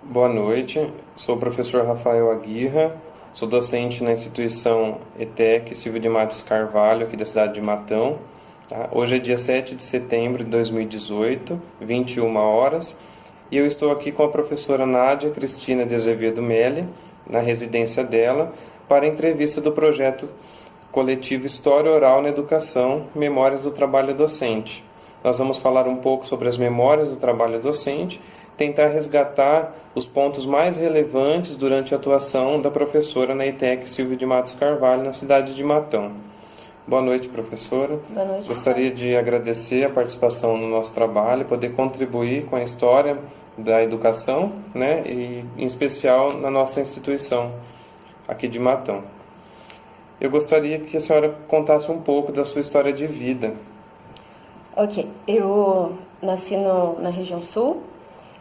Boa noite, sou o professor Rafael Aguirra, sou docente na instituição ETEC Silvio de Matos Carvalho, aqui da cidade de Matão. Tá? Hoje é dia 7 de setembro de 2018, 21 horas, e eu estou aqui com a professora Nádia Cristina de Azevedo Meli, na residência dela, para a entrevista do projeto coletivo História Oral na Educação, Memórias do Trabalho Docente. Nós vamos falar um pouco sobre as memórias do trabalho docente, tentar resgatar os pontos mais relevantes durante a atuação da professora na ETEC Silvio de Matos Carvalho, na cidade de Matão. Boa noite, professora. Boa noite. Gostaria de agradecer a participação no nosso trabalho, poder contribuir com a história da educação, né, e em especial na nossa instituição aqui de Matão. Eu gostaria que a senhora contasse um pouco da sua história de vida. Ok, eu nasci na região sul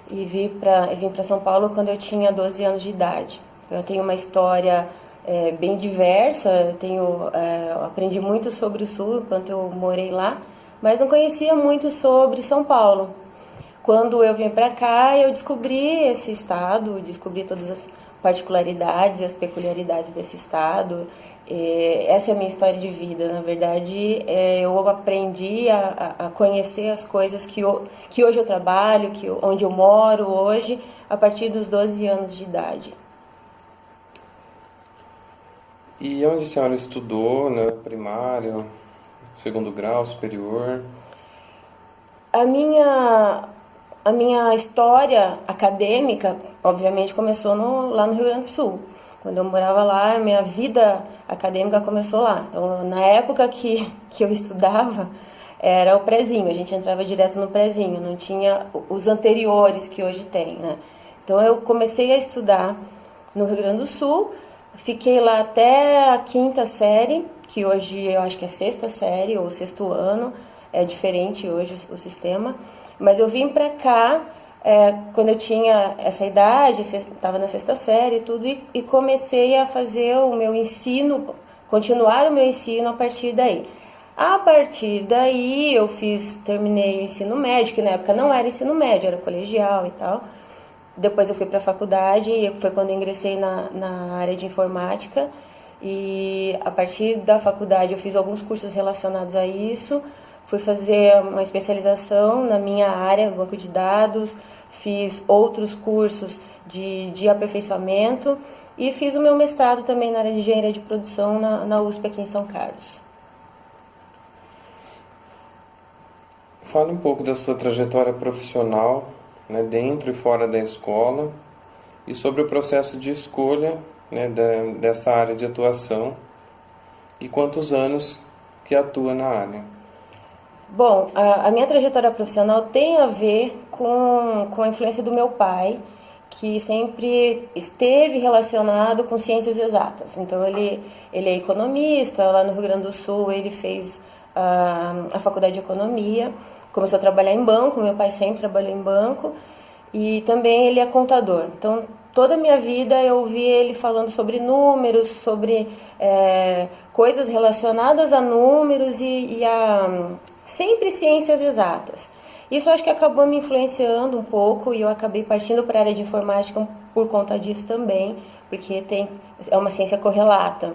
e vim para São Paulo quando eu tinha 12 anos de idade. Eu tenho uma história bem diversa, aprendi muito sobre o sul enquanto eu morei lá, mas não conhecia muito sobre São Paulo. Quando eu vim para cá, eu descobri esse estado, descobri todas as particularidades e as peculiaridades desse estado. Essa é a minha história de vida. Na verdade, eu aprendi a conhecer as coisas que hoje eu trabalho, onde eu moro hoje, a partir dos 12 anos de idade. E onde a senhora estudou, né? Primário, segundo grau, superior? A minha história acadêmica, obviamente, começou lá no Rio Grande do Sul. Quando eu morava lá, a minha vida acadêmica começou lá. Então, na época que eu estudava, era o prezinho, a gente entrava direto no prezinho, não tinha os anteriores que hoje tem, né? Então, eu comecei a estudar no Rio Grande do Sul, fiquei lá até a 5ª série, que hoje eu acho que é 6ª série ou 6º ano, é diferente hoje o sistema, mas eu vim para cá quando eu tinha essa idade, estava na 6ª série e tudo, e comecei a fazer o meu ensino, continuar o meu ensino a partir daí. A partir daí eu terminei o ensino médio, que na época não era ensino médio, era colegial e tal. Depois eu fui para a faculdade, e foi quando eu ingressei na área de informática, e a partir da faculdade eu fiz alguns cursos relacionados a isso, fui fazer uma especialização na minha área, banco de dados, fiz outros cursos de aperfeiçoamento e fiz o meu mestrado também na área de engenharia de produção na USP aqui em São Carlos. Fale um pouco da sua trajetória profissional, né, dentro e fora da escola, e sobre o processo de escolha, né, dessa área de atuação e quantos anos que atua na área. Bom, a minha trajetória profissional tem a ver com a influência do meu pai, que sempre esteve relacionado com ciências exatas. Então, ele é economista, lá no Rio Grande do Sul ele fez a faculdade de economia, começou a trabalhar em banco, meu pai sempre trabalhou em banco, e também ele é contador. Então, toda a minha vida eu ouvi ele falando sobre números, sobre coisas relacionadas a números e a sempre ciências exatas. Isso acho que acabou me influenciando um pouco e eu acabei partindo para a área de informática por conta disso também, porque é uma ciência correlata.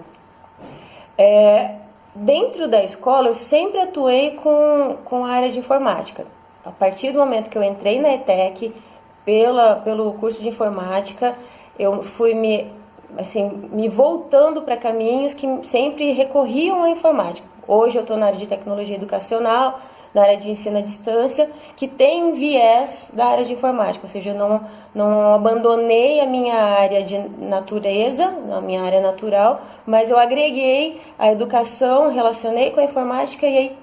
Dentro da escola eu sempre atuei com a área de informática. A partir do momento que eu entrei na ETEC, pelo curso de informática, eu fui me voltando para caminhos que sempre recorriam à informática. Hoje eu estou na área de tecnologia educacional, na área de ensino à distância, que tem um viés da área de informática, ou seja, eu não abandonei a minha área de natureza, a minha área natural, mas eu agreguei a educação, relacionei com a informática e aí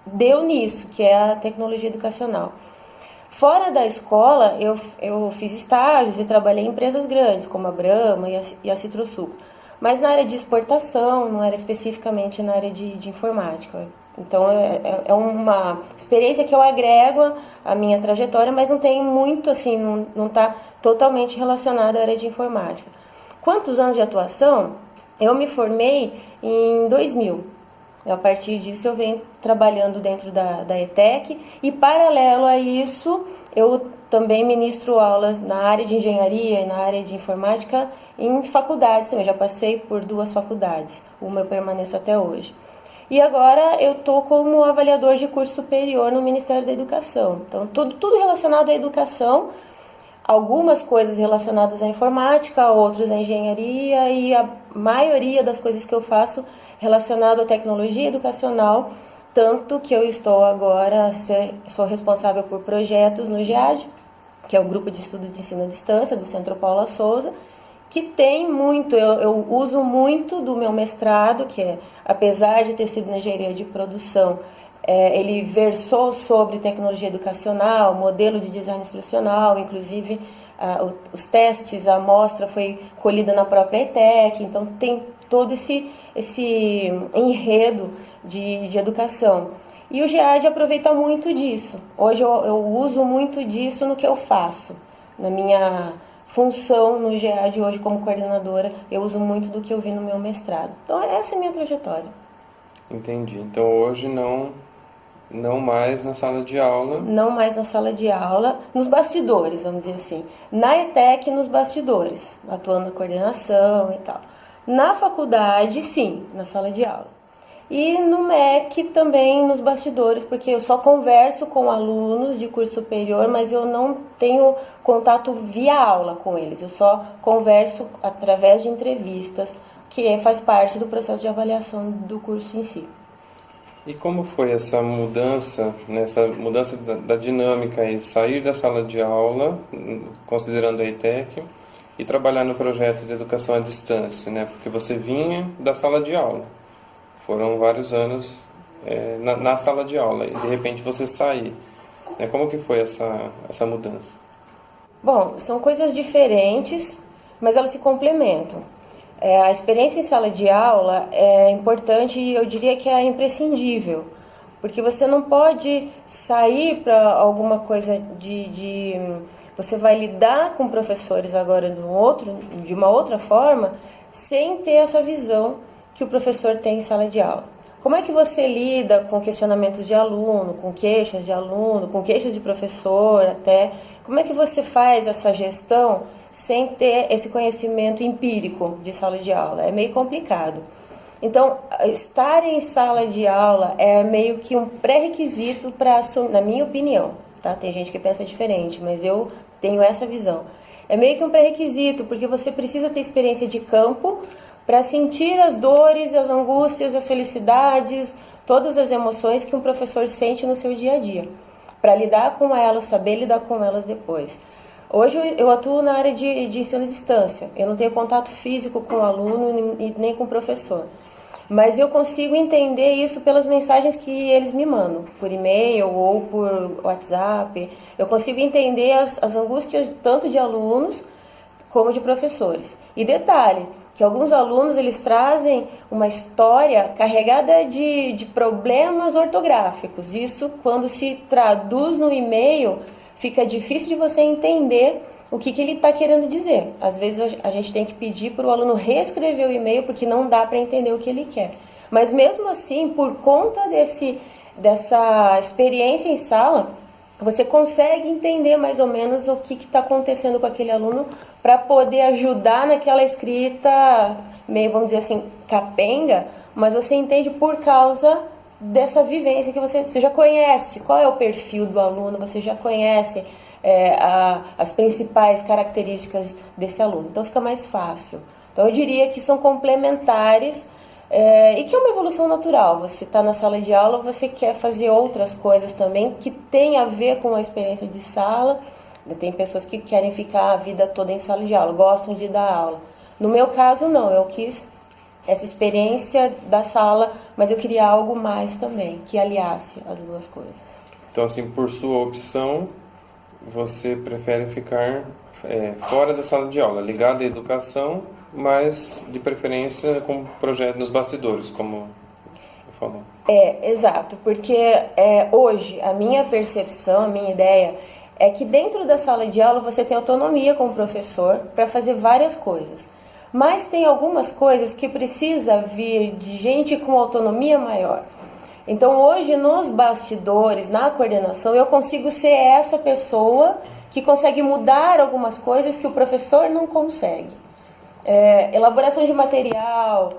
deu nisso, que é a tecnologia educacional. Fora da escola, eu fiz estágios e trabalhei em empresas grandes, como a Brahma e a Citrosuco. Mas na área de exportação, não era especificamente na área de informática. Então, é uma experiência que eu agrego à minha trajetória, mas não tem muito, assim, não está totalmente relacionada à área de informática. Quantos anos de atuação? Eu me formei em 2000. A partir disso, eu venho trabalhando dentro da ETEC e, paralelo a isso, eu também ministro aulas na área de engenharia e na área de informática em faculdades também. Já passei por 2 faculdades, uma eu permaneço até hoje. E agora eu estou como avaliador de curso superior no Ministério da Educação. Então, tudo relacionado à educação, algumas coisas relacionadas à informática, outras à engenharia, e a maioria das coisas que eu faço relacionado à tecnologia educacional, tanto que eu estou agora, sou responsável por projetos no GEAD, que é o Grupo de Estudos de Ensino à Distância do Centro Paula Souza, que tem muito, eu uso muito do meu mestrado, que é, apesar de ter sido na engenharia de produção, ele versou sobre tecnologia educacional, modelo de design instrucional, inclusive os testes, a amostra foi colhida na própria ETEC, então tem todo esse enredo de educação. E o GEAD aproveita muito disso. Hoje eu uso muito disso no que eu faço, na minha função no GEAD hoje como coordenadora, eu uso muito do que eu vi no meu mestrado. Então essa é a minha trajetória. Entendi. Então hoje não mais na sala de aula. Não mais na sala de aula, nos bastidores, vamos dizer assim. Na ETEC, nos bastidores, atuando na coordenação e tal. Na faculdade, sim, na sala de aula. E no MEC também nos bastidores, porque eu só converso com alunos de curso superior, mas eu não tenho contato via aula com eles. Eu só converso através de entrevistas, que faz parte do processo de avaliação do curso em si. E como foi essa mudança da dinâmica e sair da sala de aula, considerando a ETEC, e trabalhar no projeto de educação à distância, né? Porque você vinha da sala de aula. Foram vários anos na sala de aula e de repente você sair. Como que foi essa mudança? Bom, são coisas diferentes, mas elas se complementam. A experiência em sala de aula é importante e eu diria que é imprescindível, porque você não pode sair para alguma coisa você vai lidar com professores agora de uma outra forma, sem ter essa visão que o professor tem em sala de aula. Como é que você lida com questionamentos de aluno, com queixas de aluno, com queixas de professor até? Como é que você faz essa gestão sem ter esse conhecimento empírico de sala de aula? É meio complicado. Então, estar em sala de aula é meio que um pré-requisito para assumir, na minha opinião, tá? Tem gente que pensa diferente, mas eu tenho essa visão. É meio que um pré-requisito, porque você precisa ter experiência de campo para sentir as dores, as angústias, as felicidades, todas as emoções que um professor sente no seu dia a dia, para lidar com elas, saber lidar com elas depois. Hoje eu atuo na área de ensino à distância, eu não tenho contato físico com o aluno e nem com o professor, mas eu consigo entender isso pelas mensagens que eles me mandam, por e-mail ou por WhatsApp. Eu consigo entender as angústias tanto de alunos como de professores. E detalhe, que alguns alunos eles trazem uma história carregada de problemas ortográficos. Isso, quando se traduz no e-mail, fica difícil de você entender o que ele está querendo dizer. Às vezes a gente tem que pedir para o aluno reescrever o e-mail porque não dá para entender o que ele quer. Mas mesmo assim, por conta dessa experiência em sala, você consegue entender mais ou menos o que está acontecendo com aquele aluno para poder ajudar naquela escrita meio, vamos dizer assim, capenga, mas você entende por causa dessa vivência que você já conhece. Qual é o perfil do aluno? Você já conhece as principais características desse aluno. Então fica mais fácil. Então eu diria que são complementares e que é uma evolução natural. Você está na sala de aula, você quer fazer outras coisas também que tem a ver com a experiência de sala. Tem pessoas que querem ficar a vida toda em sala de aula, gostam de dar aula. No meu caso, não. Eu quis essa experiência da sala, mas eu queria algo mais também, que aliasse as duas coisas. Então, assim, por sua opção, você prefere ficar fora da sala de aula, ligado à educação, mas de preferência com projeto nos bastidores, como eu falou. Exato, porque hoje a minha percepção, a minha ideia é que dentro da sala de aula você tem autonomia como professor para fazer várias coisas. Mas tem algumas coisas que precisa vir de gente com autonomia maior. Então hoje nos bastidores, na coordenação, eu consigo ser essa pessoa que consegue mudar algumas coisas que o professor não consegue. Elaboração de material,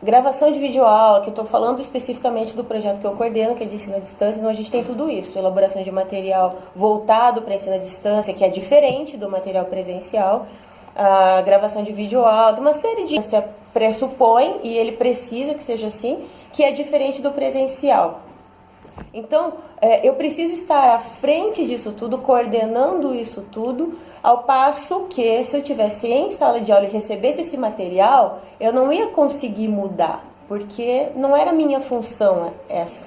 gravação de videoaula, que eu estou falando especificamente do projeto que eu coordeno, que é de ensino à distância, então a gente tem tudo isso, elaboração de material voltado para ensino à distância, que é diferente do material presencial, a gravação de videoaula, uma série de coisas pressupõe, e ele precisa que seja assim, que é diferente do presencial. Então, eu preciso estar à frente disso tudo, coordenando isso tudo, ao passo que, se eu estivesse em sala de aula e recebesse esse material, eu não ia conseguir mudar, porque não era minha função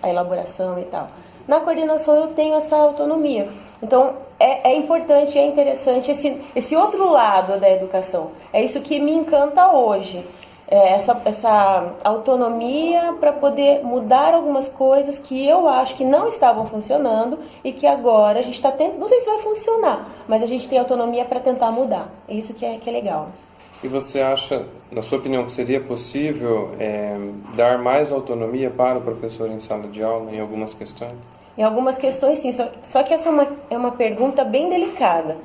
a elaboração e tal. Na coordenação eu tenho essa autonomia. Então, é importante, é interessante esse outro lado da educação. É isso que me encanta hoje. Essa autonomia para poder mudar algumas coisas que eu acho que não estavam funcionando e que agora a gente está tentando, não sei se vai funcionar, mas a gente tem autonomia para tentar mudar. Isso que é legal. E você acha, na sua opinião, que seria possível dar mais autonomia para o professor em sala de aula em algumas questões? Em algumas questões, sim. Só que essa é uma pergunta bem delicada,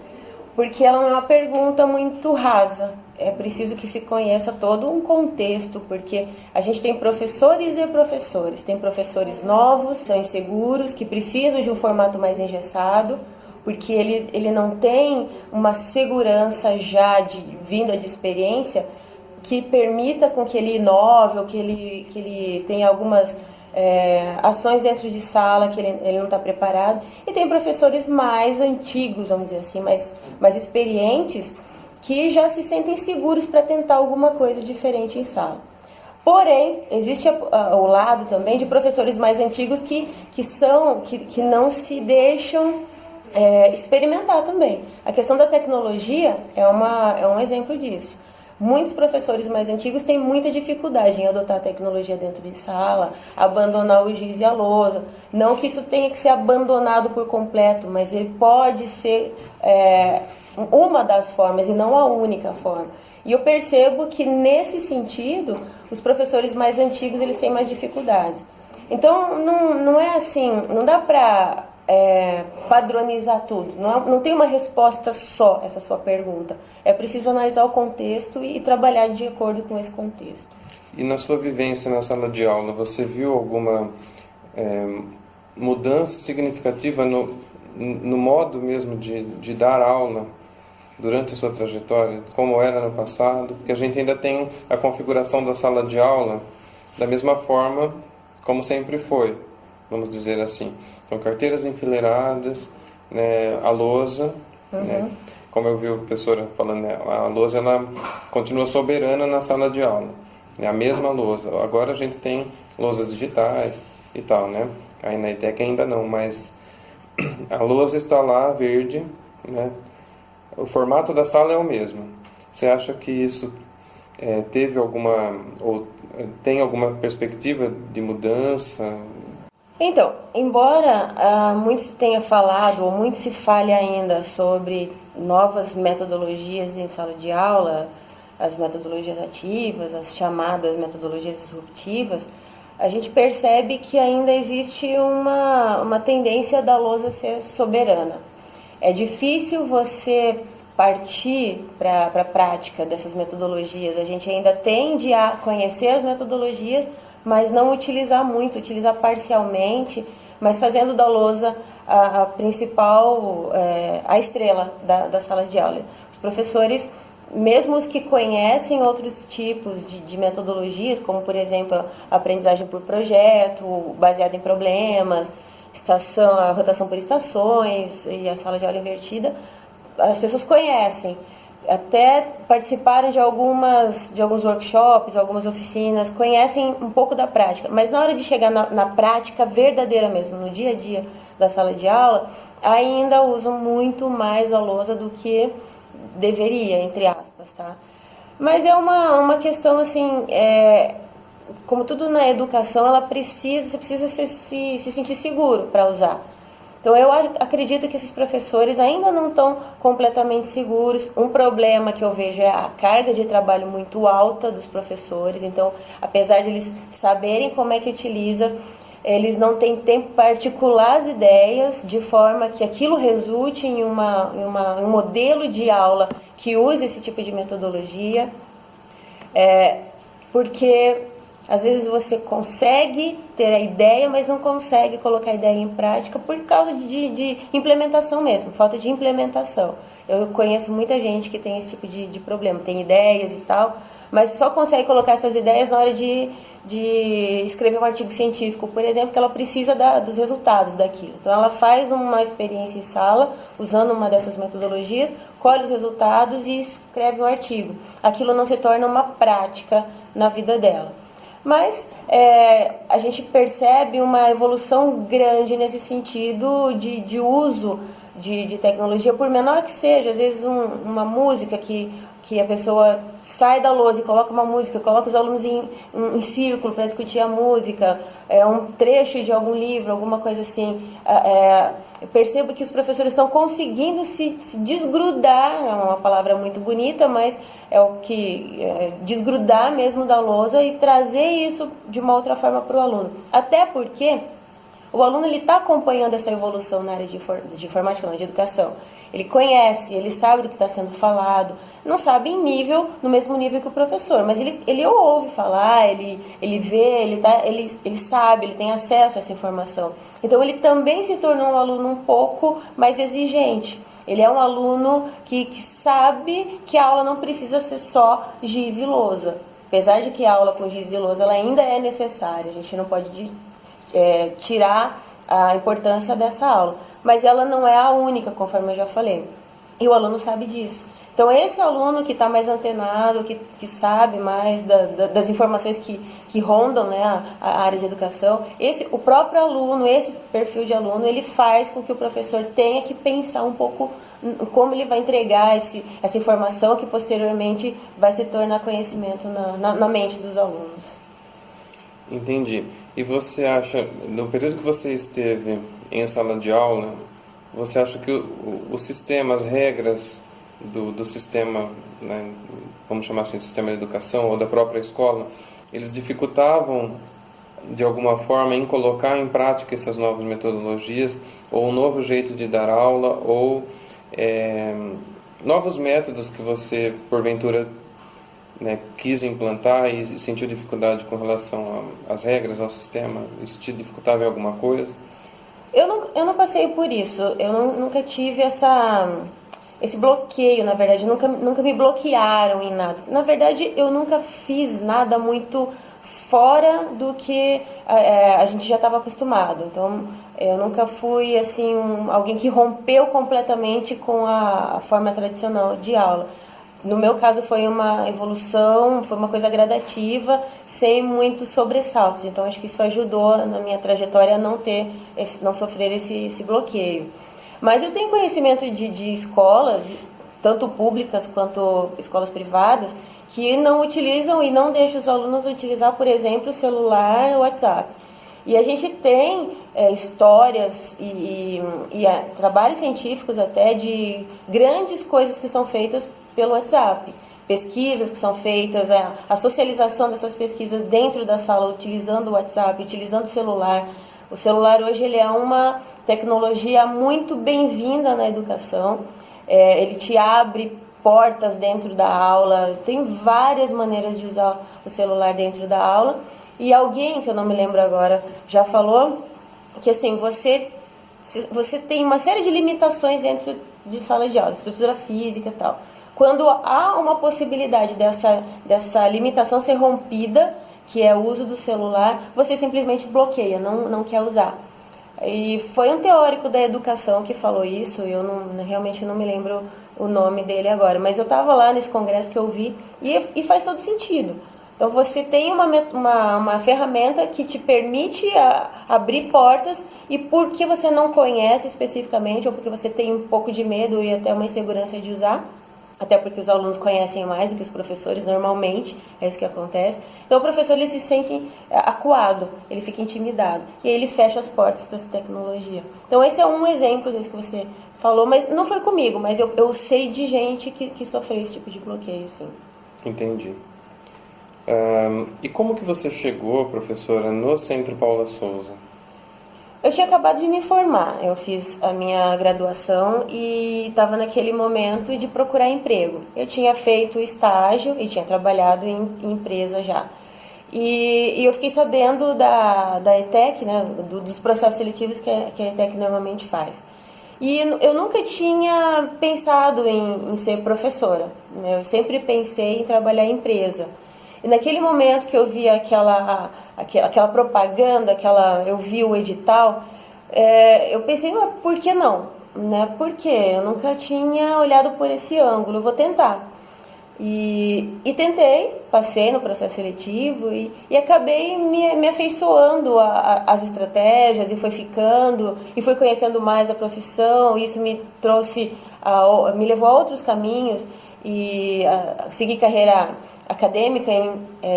porque ela não é uma pergunta muito rasa. É preciso que se conheça todo um contexto, porque a gente tem professores e professores. Tem professores novos, são inseguros, que precisam de um formato mais engessado, porque ele não tem uma segurança já vinda de experiência que permita com que ele inove, ou que ele tenha algumas ações dentro de sala que ele não está preparado. E tem professores mais antigos, vamos dizer assim, mais experientes, que já se sentem seguros para tentar alguma coisa diferente em sala. Porém, existe o lado também de professores mais antigos que não se deixam experimentar também. A questão da tecnologia é um exemplo disso. Muitos professores mais antigos têm muita dificuldade em adotar a tecnologia dentro de sala, abandonar o giz e a lousa. Não que isso tenha que ser abandonado por completo, mas ele pode ser uma das formas e não a única forma. E eu percebo que, nesse sentido, os professores mais antigos eles têm mais dificuldades. Então, não é assim, não dá para padronizar tudo. Não tem uma resposta só essa sua pergunta. É preciso analisar o contexto e trabalhar de acordo com esse contexto. E na sua vivência na sala de aula, você viu alguma mudança significativa no modo mesmo de dar aula durante a sua trajetória, como era no passado? Porque a gente ainda tem a configuração da sala de aula da mesma forma como sempre foi, vamos dizer assim. Então, carteiras enfileiradas, né, a lousa, né, como eu vi o professor falando, né, a lousa ela continua soberana na sala de aula, é a mesma lousa. Agora a gente tem lousas digitais e tal, né? Aí na ETEC ainda não, mas a lousa está lá, verde, né? O formato da sala é o mesmo. Você acha que isso teve alguma, ou tem alguma perspectiva de mudança? Então, embora muito se tenha falado, ou muito se fale ainda sobre novas metodologias em sala de aula, as metodologias ativas, as chamadas metodologias disruptivas, a gente percebe que ainda existe uma tendência da lousa ser soberana. É difícil você partir para a prática dessas metodologias. A gente ainda tende a conhecer as metodologias, mas não utilizar muito, utilizar parcialmente, mas fazendo da lousa a principal, a estrela da sala de aula. Os professores, mesmo os que conhecem outros tipos de metodologias, como, por exemplo, a aprendizagem por projeto, baseada em problemas, a rotação por estações e a sala de aula invertida, as pessoas conhecem, até participaram de alguns workshops, algumas oficinas, conhecem um pouco da prática, mas na hora de chegar na prática verdadeira mesmo, no dia a dia da sala de aula, ainda usam muito mais a lousa do que deveria, entre aspas, tá? Mas é uma questão assim, como tudo na educação, você precisa se sentir seguro para usar. Então, eu acredito que esses professores ainda não estão completamente seguros. Um problema que eu vejo é a carga de trabalho muito alta dos professores. Então, apesar de eles saberem como é que utiliza, eles não têm tempo para articular as ideias de forma que aquilo resulte em um modelo de aula que use esse tipo de metodologia. Porque às vezes você consegue ter a ideia, mas não consegue colocar a ideia em prática por causa de implementação mesmo, falta de implementação. Eu conheço muita gente que tem esse tipo de problema, tem ideias e tal, mas só consegue colocar essas ideias na hora de escrever um artigo científico, por exemplo, que ela precisa dos resultados daquilo. Então ela faz uma experiência em sala, usando uma dessas metodologias, colhe os resultados e escreve um artigo. Aquilo não se torna uma prática na vida dela. Mas a gente percebe uma evolução grande nesse sentido de uso de tecnologia, por menor que seja. Às vezes uma música que a pessoa sai da lousa e coloca uma música, coloca os alunos em círculo para discutir a música, um trecho de algum livro, alguma coisa assim. Eu percebo que os professores estão conseguindo se desgrudar, é uma palavra muito bonita, mas é o que desgrudar mesmo da lousa e trazer isso de uma outra forma para o aluno. Até porque o aluno está acompanhando essa evolução na área de informática, não, de educação. Ele conhece, ele sabe do que está sendo falado, não sabe no mesmo nível que o professor, mas ele ouve falar, ele vê, ele sabe, ele tem acesso a essa informação. Então ele também se tornou um aluno um pouco mais exigente. Ele é um aluno que sabe que a aula não precisa ser só giz e lousa. Apesar de que a aula com giz e lousa ela ainda é necessária, a gente não pode tirar a importância dessa aula. Mas ela não é a única, conforme eu já falei. E o aluno sabe disso. Então, esse aluno que está mais antenado, que sabe mais das informações que rondam, né, a área de educação, o próprio aluno, esse perfil de aluno, ele faz com que o professor tenha que pensar um pouco como ele vai entregar essa informação que posteriormente vai se tornar conhecimento na mente dos alunos. Entendi. E você acha, no período que você esteve em sala de aula, você acha que o sistema, as regras do sistema, né, vamos chamar assim, do sistema de educação ou da própria escola, eles dificultavam de alguma forma em colocar em prática essas novas metodologias ou um novo jeito de dar aula ou novos métodos que você porventura, né, quis implantar e sentiu dificuldade com relação às regras, ao sistema? Isso te dificultava em alguma coisa? Eu não passei por isso. Eu nunca tive esse bloqueio, na verdade. Nunca me bloquearam em nada. Na verdade, eu nunca fiz nada muito fora do que a gente já estava acostumado. Então, eu nunca fui assim alguém que rompeu completamente com a forma tradicional de aula. No meu caso foi uma evolução, foi uma coisa gradativa, sem muitos sobressaltos. Então acho que isso ajudou na minha trajetória a não sofrer esse bloqueio. Mas eu tenho conhecimento de escolas, tanto públicas quanto escolas privadas, que não utilizam e não deixam os alunos utilizar, por exemplo, o celular ou o WhatsApp. E a gente tem histórias e trabalhos científicos até de grandes coisas que são feitas pelo WhatsApp. Pesquisas que são feitas, a socialização dessas pesquisas dentro da sala, utilizando o WhatsApp, utilizando o celular. O celular hoje ele é uma tecnologia muito bem-vinda na educação. Ele te abre portas dentro da aula, tem várias maneiras de usar o celular dentro da aula. E alguém, que eu não me lembro agora, já falou que assim, você tem uma série de limitações dentro de sala de aula, estrutura física e tal. Quando há uma possibilidade dessa limitação ser rompida, que é o uso do celular, você simplesmente bloqueia, não quer usar. E foi um teórico da educação que falou isso, eu realmente não me lembro o nome dele agora, mas eu estava lá nesse congresso que eu vi e faz todo sentido. Então você tem uma ferramenta que te permite abrir portas, e porque você não conhece especificamente, ou porque você tem um pouco de medo e até uma insegurança de usar, até porque os alunos conhecem mais do que os professores normalmente, é isso que acontece. Então o professor ele se sente acuado, ele fica intimidado, e aí ele fecha as portas para essa tecnologia. Então esse é um exemplo desse que você falou, mas não foi comigo, mas eu sei de gente que sofreu esse tipo de bloqueio, sim. Entendi. E como que você chegou, professora, no Centro Paula Souza? Eu tinha acabado de me formar, eu fiz a minha graduação e estava naquele momento de procurar emprego. Eu tinha feito estágio e tinha trabalhado em empresa já. E eu fiquei sabendo da ETEC, né, dos processos seletivos que a ETEC normalmente faz. E eu nunca tinha pensado em ser professora, né? Eu sempre pensei em trabalhar em empresa. E naquele momento que eu vi aquela propaganda, eu vi o edital, eu pensei, por que não? Né? Por quê? Eu nunca tinha olhado por esse ângulo, eu vou tentar. E tentei, passei no processo seletivo e acabei me afeiçoando às estratégias e fui conhecendo mais a profissão. Isso me trouxe, me levou a outros caminhos e seguir carreira acadêmica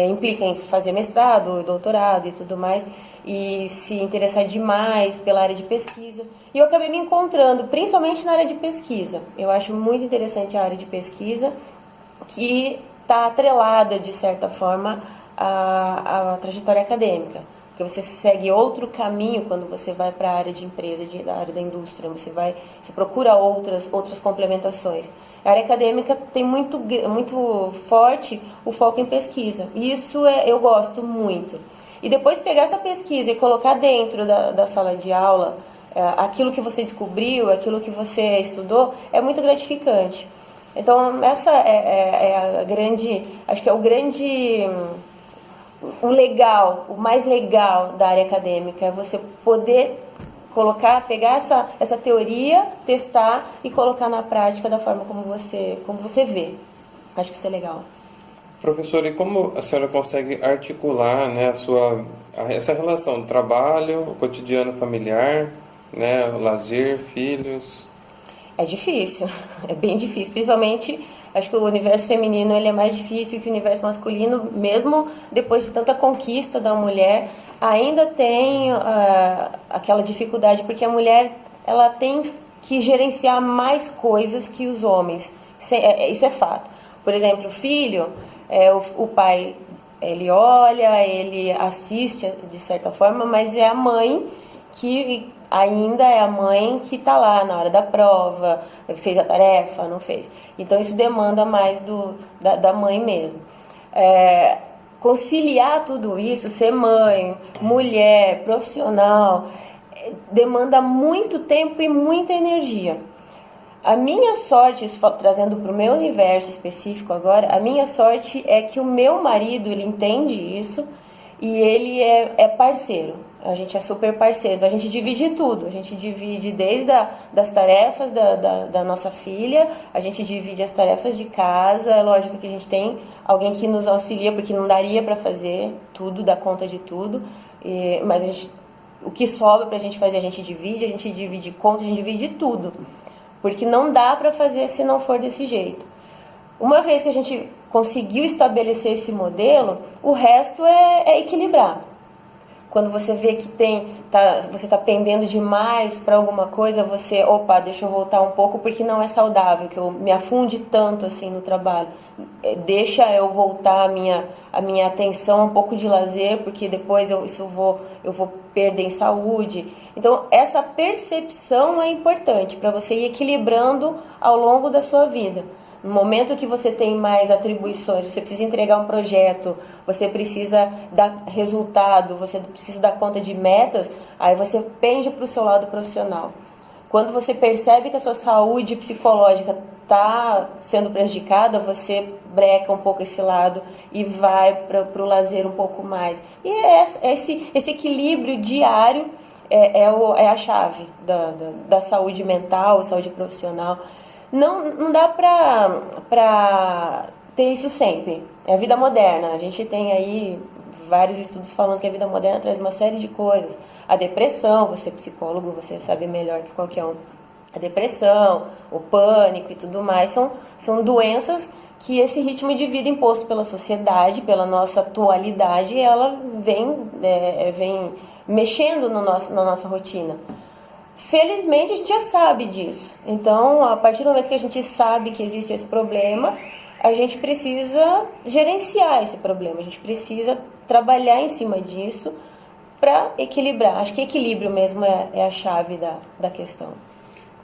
implica em fazer mestrado, doutorado e tudo mais e se interessar demais pela área de pesquisa. E eu acabei me encontrando, principalmente na área de pesquisa. Eu acho muito interessante a área de pesquisa, que está atrelada, de certa forma, à trajetória acadêmica. Porque você segue outro caminho quando você vai para a área de empresa, da área da indústria, você procura outras complementações. A área acadêmica tem muito forte o foco em pesquisa. E isso eu gosto muito. E depois pegar essa pesquisa e colocar dentro da sala de aula, aquilo que você descobriu, aquilo que você estudou, é muito gratificante. Então, essa é a grande, acho que é o mais legal da área acadêmica, é você poder pegar essa teoria, testar e colocar na prática da forma como você vê. Acho que isso é legal. Professora, e como a senhora consegue articular, né, essa relação trabalho, o cotidiano familiar, né, o lazer, filhos? É difícil, é bem difícil, principalmente acho que o universo feminino ele é mais difícil que o universo masculino, mesmo depois de tanta conquista da mulher, ainda tem aquela dificuldade, porque a mulher ela tem que gerenciar mais coisas que os homens, isso é fato. Por exemplo, o filho, o pai, ele olha, ele assiste de certa forma, mas é a mãe que ainda é a mãe que está lá na hora da prova, fez a tarefa, não fez. Então isso demanda mais da mãe mesmo. Conciliar tudo isso, ser mãe, mulher, profissional, demanda muito tempo e muita energia. A minha sorte, trazendo para o meu universo específico agora, a minha sorte é que o meu marido, ele entende isso e ele é parceiro. A gente é super parceiro, a gente divide tudo, a gente divide desde das tarefas da nossa filha, a gente divide as tarefas de casa, é lógico que a gente tem alguém que nos auxilia, porque não daria para fazer tudo, dar conta de tudo, mas o que sobra para a gente fazer a gente divide conta, a gente divide tudo, porque não dá para fazer se não for desse jeito. Uma vez que a gente conseguiu estabelecer esse modelo, o resto é equilibrar. Quando você vê que você está pendendo demais para alguma coisa, deixa eu voltar um pouco, porque não é saudável que eu me afunde tanto assim no trabalho. Deixa eu voltar a minha atenção, um pouco de lazer, porque depois eu vou perder em saúde. Então, essa percepção é importante para você ir equilibrando ao longo da sua vida. No momento que você tem mais atribuições, você precisa entregar um projeto, você precisa dar resultado, você precisa dar conta de metas, aí você pende para o seu lado profissional. Quando você percebe que a sua saúde psicológica está sendo prejudicada, você breca um pouco esse lado e vai para o lazer um pouco mais. E esse equilíbrio diário é a chave da saúde mental, saúde profissional. Não dá pra ter isso sempre. É a vida moderna. A gente tem aí vários estudos falando que a vida moderna traz uma série de coisas. A depressão, você é psicólogo, você sabe melhor que qualquer um. A depressão, o pânico e tudo mais são doenças que esse ritmo de vida imposto pela sociedade, pela nossa atualidade, ela vem mexendo na nossa rotina. Felizmente a gente já sabe disso. Então, a partir do momento que a gente sabe que existe esse problema, a gente precisa gerenciar esse problema, a gente precisa trabalhar em cima disso para equilibrar. Acho que equilíbrio mesmo é a chave da questão.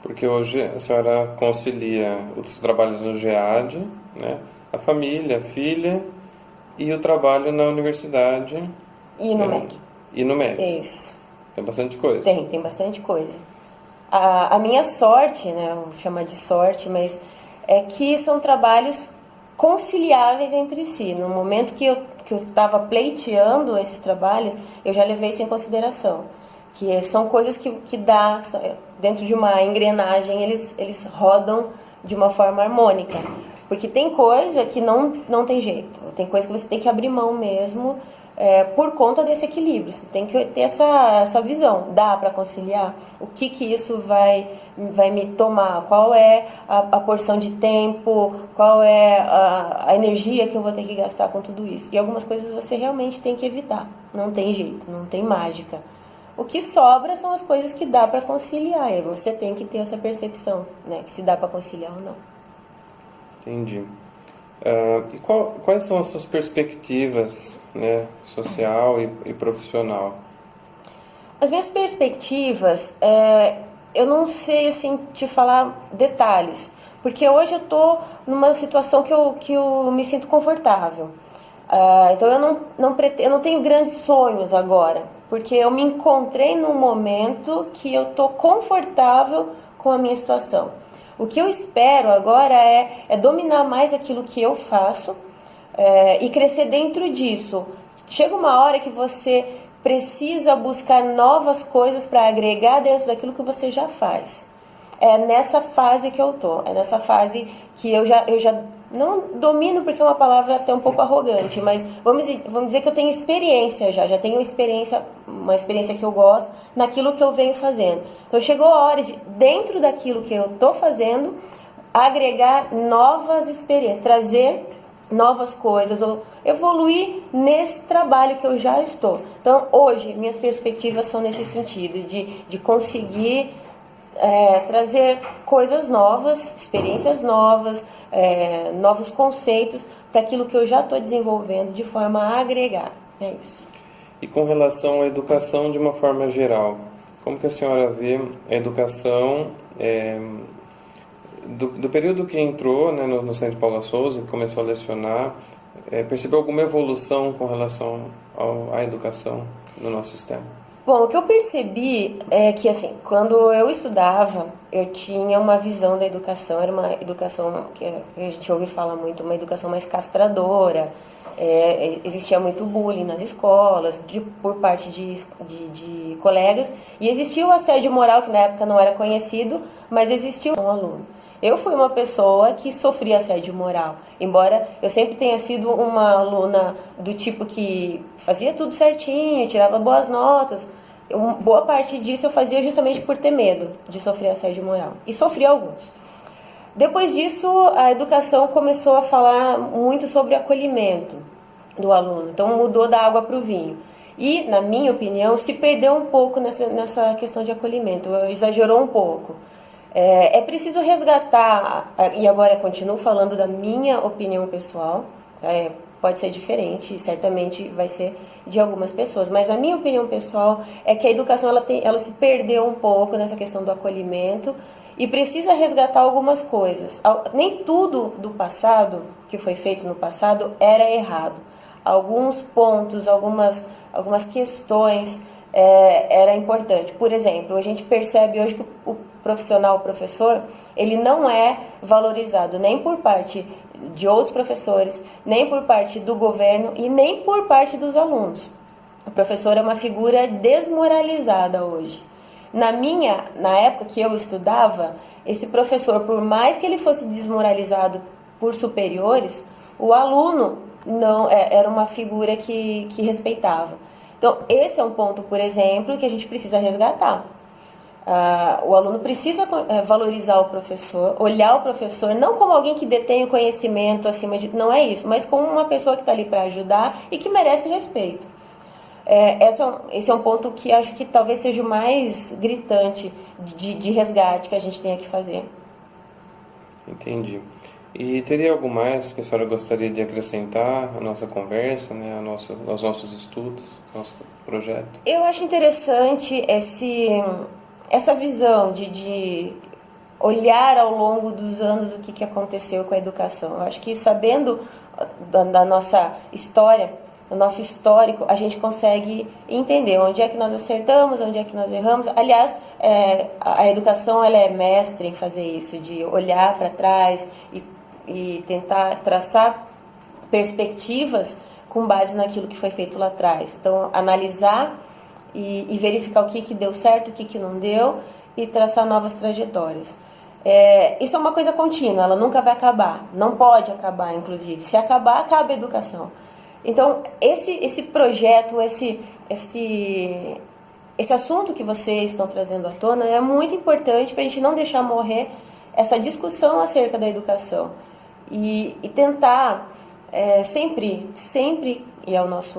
Porque hoje a senhora concilia os trabalhos no GEAD, né, a família, a filha e o trabalho na universidade. E no MEC. E no MEC. Isso. Tem bastante coisa. Tem bastante coisa. A minha sorte, né, eu vou chamar de sorte, mas é que são trabalhos conciliáveis entre si. No momento que eu estava pleiteando esses trabalhos, eu já levei isso em consideração. Que são coisas que dá, dentro de uma engrenagem, eles rodam de uma forma harmônica. Porque tem coisa que não tem jeito. Tem coisa que você tem que abrir mão mesmo, por conta desse equilíbrio. Você tem que ter essa visão. Dá para conciliar? O que isso vai me tomar? Qual é a porção de tempo? Qual é a energia que eu vou ter que gastar com tudo isso? E algumas coisas você realmente tem que evitar. Não tem jeito, não tem mágica. O que sobra são as coisas que dá para conciliar. E você tem que ter essa percepção, né? Que se dá para conciliar ou não. Entendi. E quais são as suas perspectivas, né, social e profissional? As minhas perspectivas, eu não sei assim te falar detalhes, porque hoje eu estou numa situação que eu me sinto confortável. Então eu não tenho grandes sonhos agora, porque eu me encontrei num momento que eu estou confortável com a minha situação. O que eu espero agora é dominar mais aquilo que eu faço e crescer dentro disso. Chega uma hora que você precisa buscar novas coisas para agregar dentro daquilo que você já faz. É nessa fase que eu tô. É nessa fase que eu já não domino, porque é uma palavra até um pouco arrogante, mas vamos dizer que eu tenho experiência já tenho uma experiência que eu gosto naquilo que eu venho fazendo. Então chegou a hora de, dentro daquilo que eu estou fazendo, agregar novas experiências, trazer novas coisas, ou evoluir nesse trabalho que eu já estou. Então hoje minhas perspectivas são nesse sentido, de conseguir trazer coisas novas, experiências novas, novos conceitos para aquilo que eu já estou desenvolvendo de forma a agregar. É isso. E com relação à educação de uma forma geral, como que a senhora vê a educação do período que entrou, né, no Centro Paula Souza, que começou a lecionar, percebeu alguma evolução com relação à educação no nosso sistema? Bom, o que eu percebi é que, assim, quando eu estudava, eu tinha uma visão da educação, era uma educação que a gente ouve falar muito, uma educação mais castradora, existia muito bullying nas escolas, por parte de colegas, e existia o assédio moral, que na época não era conhecido, mas existia um aluno. Eu fui uma pessoa que sofria assédio moral, embora eu sempre tenha sido uma aluna do tipo que fazia tudo certinho, tirava boas notas. Boa parte disso eu fazia justamente por ter medo de sofrer assédio moral, e sofri alguns. Depois disso, a educação começou a falar muito sobre acolhimento do aluno, então mudou da água para o vinho. E, na minha opinião, se perdeu um pouco nessa questão de acolhimento, exagerou um pouco. É preciso resgatar, e agora eu continuo falando da minha opinião pessoal, pode ser diferente, certamente vai ser de algumas pessoas, mas a minha opinião pessoal é que a educação ela se perdeu um pouco nessa questão do acolhimento e precisa resgatar algumas coisas. Nem tudo do passado, que foi feito no passado, era errado. Alguns pontos, algumas questões era importante. Por exemplo, a gente percebe hoje que o profissional, o professor, ele não é valorizado nem por parte de outros professores, nem por parte do governo e nem por parte dos alunos. O professor é uma figura desmoralizada hoje. Na época que eu estudava, esse professor, por mais que ele fosse desmoralizado por superiores, o aluno não era uma figura que respeitava. Então, esse é um ponto, por exemplo, que a gente precisa resgatar. O aluno precisa valorizar o professor, olhar o professor não como alguém que detém o conhecimento acima de... Não é isso, mas como uma pessoa que está ali para ajudar e que merece respeito. Esse é um ponto que acho que talvez seja o mais gritante de resgate que a gente tenha que fazer. Entendi. E teria algo mais que a senhora gostaria de acrescentar à nossa conversa, né, aos nossos estudos, nosso projeto? Eu acho interessante essa visão de olhar ao longo dos anos o que aconteceu com a educação. Eu acho que sabendo da nossa história, do nosso histórico, a gente consegue entender onde é que nós acertamos, onde é que nós erramos. Aliás, a educação ela é mestre em fazer isso, de olhar para trás e tentar traçar perspectivas com base naquilo que foi feito lá atrás. Então, analisar e verificar o que deu certo, o que não deu e traçar novas trajetórias. Isso é uma coisa contínua, ela nunca vai acabar, não pode acabar, inclusive. Se acabar, acaba a educação. Então, esse projeto, esse assunto que vocês estão trazendo à tona é muito importante para a gente não deixar morrer essa discussão acerca da educação. E tentar sempre, e é o nosso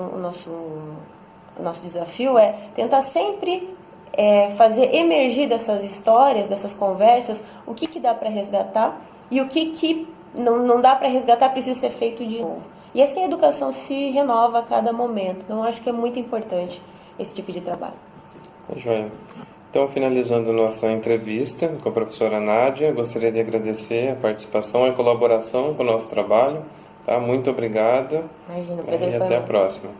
desafio, tentar sempre fazer emergir dessas histórias, dessas conversas, o que dá para resgatar e o que não dá para resgatar, precisa ser feito de novo. E assim a educação se renova a cada momento. Então, eu acho que é muito importante esse tipo de trabalho. Joia. Então, finalizando nossa entrevista com a professora Nádia, gostaria de agradecer a participação e a colaboração com o nosso trabalho. Tá? Muito obrigado. Imagina, o prazer e foi até a meu. próxima.